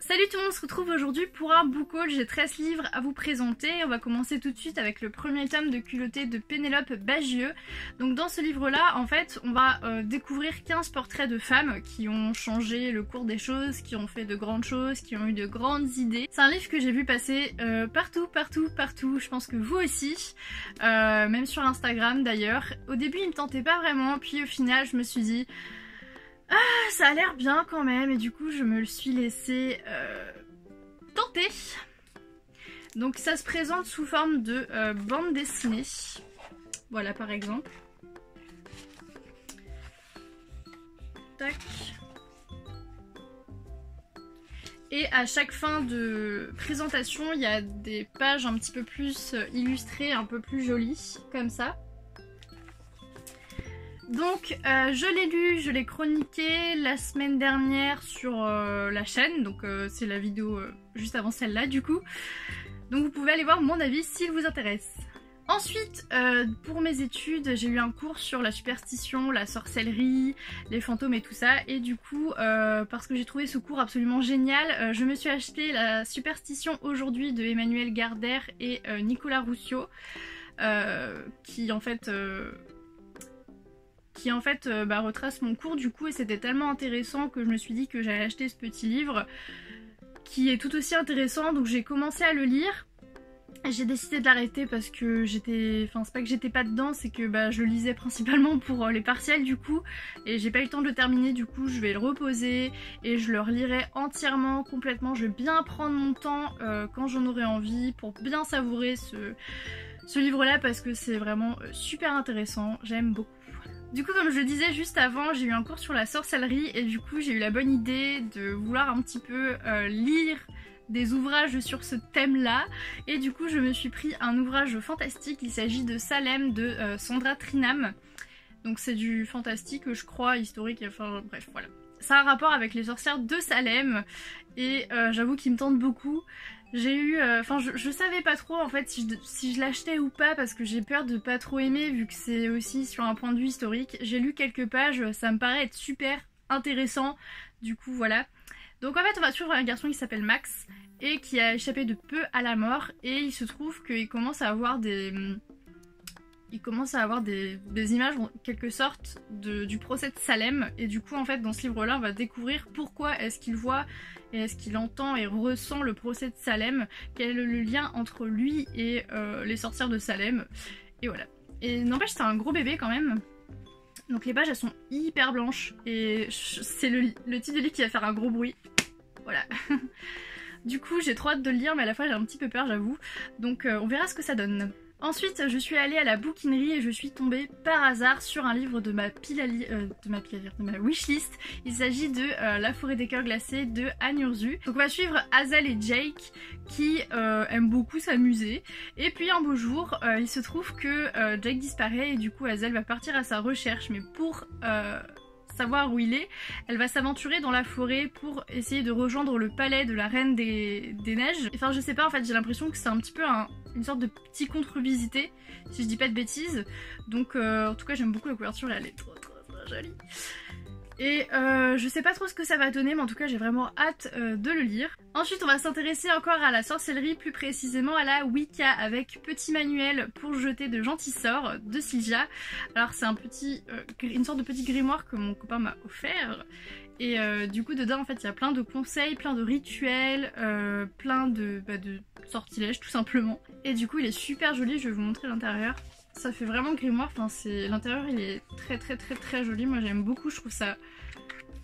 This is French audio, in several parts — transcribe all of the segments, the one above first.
Salut tout le monde, on se retrouve aujourd'hui pour un book haul. J'ai 13 livres à vous présenter. On va commencer tout de suite avec le premier tome de Culotté de Pénélope Bagieux. Donc dans ce livre-là, en fait, on va découvrir 15 portraits de femmes qui ont changé le cours des choses, qui ont fait de grandes choses, qui ont eu de grandes idées. C'est un livre que j'ai vu passer partout. Je pense que vous aussi, même sur Instagram d'ailleurs. Au début, il me tentait pas vraiment, puis au final, je me suis dit... Ah, ça a l'air bien quand même, et du coup je me le suis laissé tenter. Donc ça se présente sous forme de bande dessinée. Voilà par exemple. Tac. Et à chaque fin de présentation, il y a des pages un petit peu plus illustrées, un peu plus jolies, comme ça. Donc je l'ai lu, je l'ai chroniqué la semaine dernière sur la chaîne, donc c'est la vidéo juste avant celle-là du coup. Donc vous pouvez aller voir mon avis s'il vous intéresse. Ensuite, pour mes études, j'ai eu un cours sur la superstition, la sorcellerie, les fantômes et tout ça. Et du coup, parce que j'ai trouvé ce cours absolument génial, je me suis acheté la superstition aujourd'hui de Emmanuel Gardère et Nicolas Rousseau, qui en fait retrace mon cours du coup, et c'était tellement intéressant que je me suis dit que j'allais acheter ce petit livre qui est tout aussi intéressant. Donc j'ai commencé à le lire. J'ai décidé de l'arrêter parce que c'est pas que j'étais pas dedans, c'est que je le lisais principalement pour les partiels du coup, et j'ai pas eu le temps de le terminer. Du coup je vais le reposer et je le relirai entièrement, complètement. Je vais bien prendre mon temps quand j'en aurai envie pour bien savourer ce livre là, parce que c'est vraiment super intéressant, j'aime beaucoup. Du coup, comme je le disais juste avant, j'ai eu un cours sur la sorcellerie et du coup j'ai eu la bonne idée de vouloir un petit peu lire des ouvrages sur ce thème-là, et du coup je me suis pris un ouvrage fantastique. Il s'agit de Salem de Sandra Trinham. Donc c'est du fantastique, je crois, historique, enfin bref, voilà. Ça a un rapport avec les sorcières de Salem et j'avoue qu'il me tente beaucoup. J'ai eu... je savais pas trop en fait si je l'achetais ou pas, parce que j'ai peur de pas trop aimer vu que c'est aussi sur un point de vue historique. J'ai lu quelques pages, ça me paraît être super intéressant, du coup voilà. Donc en fait on va suivre un garçon qui s'appelle Max et qui a échappé de peu à la mort, et il se trouve qu'il commence à avoir des images en quelque sorte du procès de Salem. Et du coup en fait dans ce livre là on va découvrir pourquoi est-ce qu'il voit et est-ce qu'il entend et ressent le procès de Salem, quel est le lien entre lui et les sorcières de Salem, et voilà. Et n'empêche c'est un gros bébé quand même, donc les pages elles sont hyper blanches et c'est le type de livre qui va faire un gros bruit, voilà. Du coup j'ai trop hâte de le lire, mais à la fois j'ai un petit peu peur j'avoue, donc on verra ce que ça donne. Ensuite, je suis allée à la bouquinerie et je suis tombée par hasard sur un livre de ma wishlist. Il s'agit de La forêt des cœurs glacés de Anne Urzu. Donc on va suivre Hazel et Jake qui aiment beaucoup s'amuser. Et puis un beau jour, il se trouve que Jake disparaît et du coup Hazel va partir à sa recherche. Mais pour savoir où il est, elle va s'aventurer dans la forêt pour essayer de rejoindre le palais de la reine des neiges. Enfin je sais pas, en fait j'ai l'impression que c'est un petit peu une sorte de petit conte revisité, si je dis pas de bêtises. Donc en tout cas j'aime beaucoup la couverture, elle est trop jolie. Et je sais pas trop ce que ça va donner, mais en tout cas j'ai vraiment hâte de le lire. Ensuite on va s'intéresser encore à la sorcellerie, plus précisément à la Wicca, avec Petit Manuel pour jeter de gentils sorts de Sylvia. Alors c'est une sorte de petit grimoire que mon copain m'a offert. Et du coup dedans en fait il y a plein de conseils, plein de rituels, plein de sortilèges tout simplement. Et du coup il est super joli, je vais vous montrer l'intérieur. Ça fait vraiment grimoire, enfin l'intérieur il est très joli, moi j'aime beaucoup, je trouve ça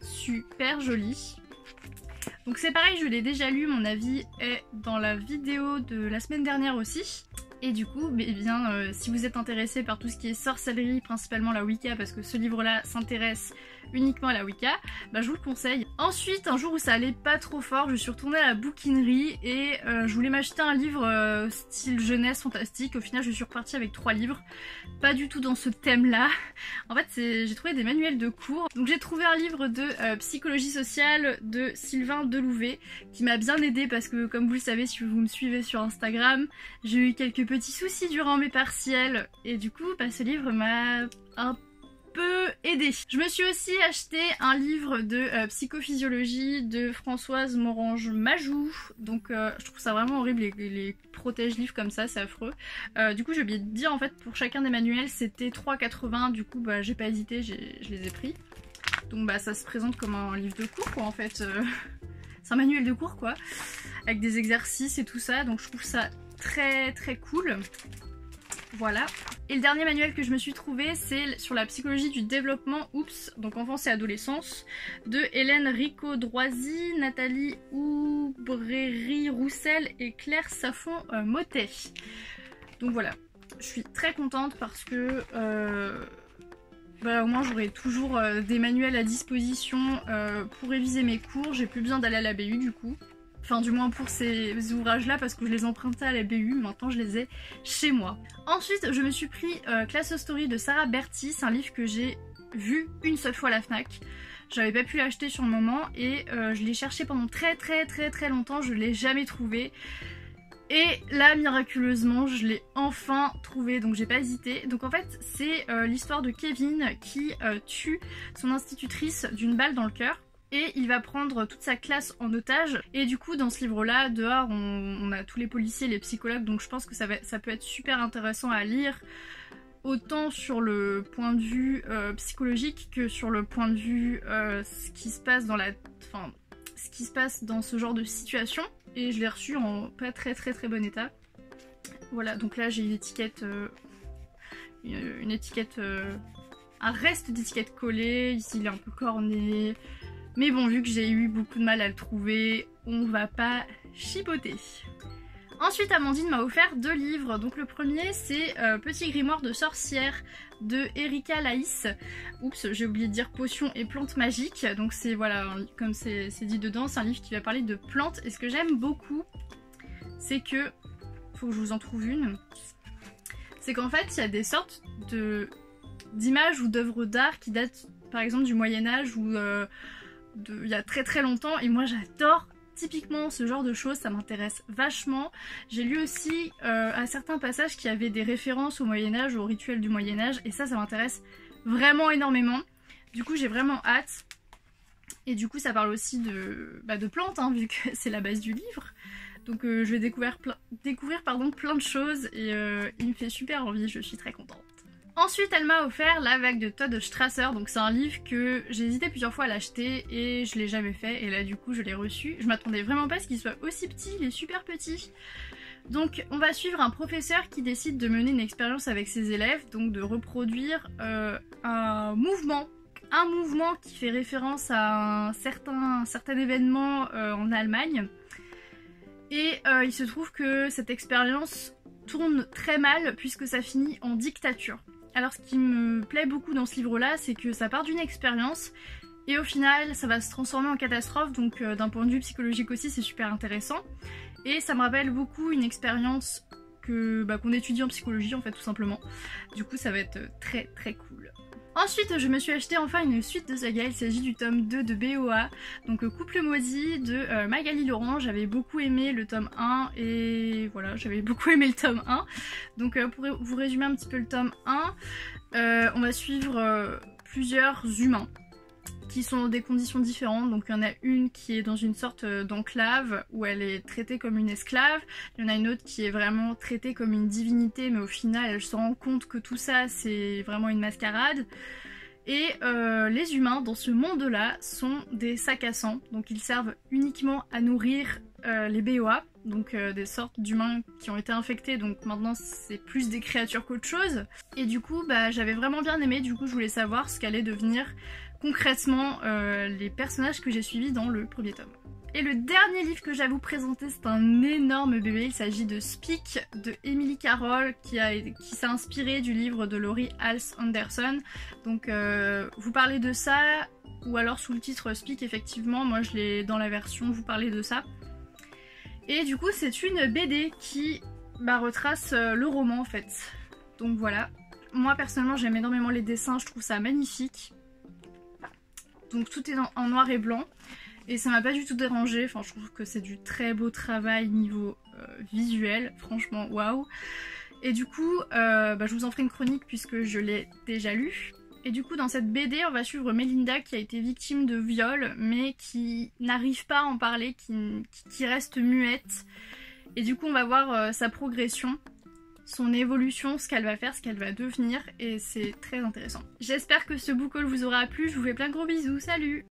super joli. Donc c'est pareil, je l'ai déjà lu, mon avis est dans la vidéo de la semaine dernière aussi. Et du coup, si vous êtes intéressé par tout ce qui est sorcellerie, principalement la Wicca, parce que ce livre-là s'intéresse uniquement à la Wicca, je vous le conseille. Ensuite, un jour où ça allait pas trop fort, je suis retournée à la bouquinerie et je voulais m'acheter un livre style jeunesse fantastique. Au final, je suis repartie avec 3 livres, pas du tout dans ce thème-là. En fait, j'ai trouvé des manuels de cours. Donc j'ai trouvé un livre de psychologie sociale de Sylvain Delouvet qui m'a bien aidée parce que, comme vous le savez, si vous me suivez sur Instagram, j'ai eu quelques petits soucis durant mes partiels et du coup, ce livre m'a un peut aider. Je me suis aussi acheté un livre de psychophysiologie de Françoise Morange-Majou. Donc je trouve ça vraiment horrible les protège-livres comme ça, c'est affreux. Du coup j'ai oublié de dire en fait pour chacun des manuels c'était 3,80. Du coup bah j'ai pas hésité, je les ai pris. Donc bah ça se présente comme un livre de cours quoi en fait. C'est un manuel de cours quoi. Avec des exercices et tout ça. Donc je trouve ça très très cool. Voilà. Et le dernier manuel que je me suis trouvé, c'est sur la psychologie du développement, donc enfance et adolescence, de Hélène Ricaud-Droisy, Nathalie Oubréry-Roussel et Claire Saffon-Motet. Donc voilà, je suis très contente parce que au moins j'aurai toujours des manuels à disposition pour réviser mes cours. J'ai plus besoin d'aller à la BU du coup. Enfin du moins pour ces ouvrages là parce que je les empruntais à la BU, maintenant je les ai chez moi. Ensuite je me suis pris Class of Story de Sarah Berty, c'est un livre que j'ai vu une seule fois à la FNAC. J'avais pas pu l'acheter sur le moment et je l'ai cherché pendant très longtemps, je l'ai jamais trouvé. Et là miraculeusement je l'ai enfin trouvé, donc j'ai pas hésité. Donc en fait c'est l'histoire de Kevin qui tue son institutrice d'une balle dans le cœur. Et il va prendre toute sa classe en otage. Et du coup dans ce livre là, dehors on a tous les policiers, les psychologues. Donc je pense que ça peut être super intéressant à lire. Autant sur le point de vue psychologique que sur le point de vue ce qui se passe dans ce qui se passe dans ce genre de situation. Et je l'ai reçu en pas très bon état. Voilà, donc là j'ai une étiquette, un reste d'étiquette collée. Ici il est un peu corné. Mais bon, vu que j'ai eu beaucoup de mal à le trouver, on va pas chipoter. Ensuite, Amandine m'a offert 2 livres. Donc le premier, c'est Petit grimoire de sorcière de Erika Laïs. Oups, j'ai oublié de dire potions et plantes magiques. Donc c'est, voilà, comme c'est dit dedans, c'est un livre qui va parler de plantes. Et ce que j'aime beaucoup, c'est que... faut que je vous en trouve une. C'est qu'en fait, il y a des sortes d'images ou d'œuvres d'art qui datent, par exemple, du Moyen-Âge ou... il y a très longtemps, et moi j'adore typiquement ce genre de choses, ça m'intéresse vachement. J'ai lu aussi à certains passages qui avaient des références au Moyen-Âge, aux rituels du Moyen-Âge, et ça m'intéresse vraiment énormément. Du coup j'ai vraiment hâte. Et du coup ça parle aussi de plantes, hein, vu que c'est la base du livre. Donc je vais découvrir plein de choses, et il me fait super envie, je suis très contente. Ensuite, elle m'a offert La vague de Todd Strasser, donc c'est un livre que j'ai hésité plusieurs fois à l'acheter et je l'ai jamais fait, et là du coup je l'ai reçu. Je m'attendais vraiment pas à ce qu'il soit aussi petit, il est super petit. Donc on va suivre un professeur qui décide de mener une expérience avec ses élèves, donc de reproduire un mouvement qui fait référence à un certain événement en Allemagne. Et il se trouve que cette expérience tourne très mal puisque ça finit en dictature. Alors ce qui me plaît beaucoup dans ce livre-là, c'est que ça part d'une expérience et au final ça va se transformer en catastrophe, donc d'un point de vue psychologique aussi c'est super intéressant. Et ça me rappelle beaucoup une expérience qu'on étudie en psychologie en fait tout simplement. Du coup ça va être très cool. Ensuite je me suis acheté enfin une suite de saga, il s'agit du tome 2 de BOA, donc Couple maudit de Magali Laurent. J'avais beaucoup aimé le tome 1 et voilà, j'avais beaucoup aimé le tome 1. Donc pour vous résumer un petit peu le tome 1, on va suivre plusieurs humains qui sont dans des conditions différentes. Donc il y en a une qui est dans une sorte d'enclave où elle est traitée comme une esclave. Il y en a une autre qui est vraiment traitée comme une divinité, mais au final elle se rend compte que tout ça c'est vraiment une mascarade. Et les humains dans ce monde-là sont des sacs à sang, donc ils servent uniquement à nourrir les BOA, donc des sortes d'humains qui ont été infectés, donc maintenant c'est plus des créatures qu'autre chose. Et du coup j'avais vraiment bien aimé, du coup je voulais savoir ce qu'allait devenir concrètement les personnages que j'ai suivis dans le premier tome. Et le dernier livre que j'ai à vous présenter, c'est un énorme bébé, il s'agit de Speak de Emily Carroll qui s'est inspiré du livre de Laurie Halse Anderson. Donc vous parlez de ça, ou alors sous le titre Speak effectivement, moi je l'ai dans la version vous parlez de ça. Et du coup c'est une BD qui retrace le roman en fait. Donc voilà, moi personnellement j'aime énormément les dessins, je trouve ça magnifique. Donc tout est en noir et blanc. Et ça m'a pas du tout dérangé, enfin je trouve que c'est du très beau travail niveau visuel, franchement waouh. Et du coup je vous en ferai une chronique puisque je l'ai déjà lu. Et du coup dans cette BD on va suivre Melinda qui a été victime de viol mais qui n'arrive pas à en parler, qui reste muette. Et du coup on va voir sa progression, son évolution, ce qu'elle va faire, ce qu'elle va devenir, et c'est très intéressant. J'espère que ce book haul vous aura plu, je vous fais plein de gros bisous, salut!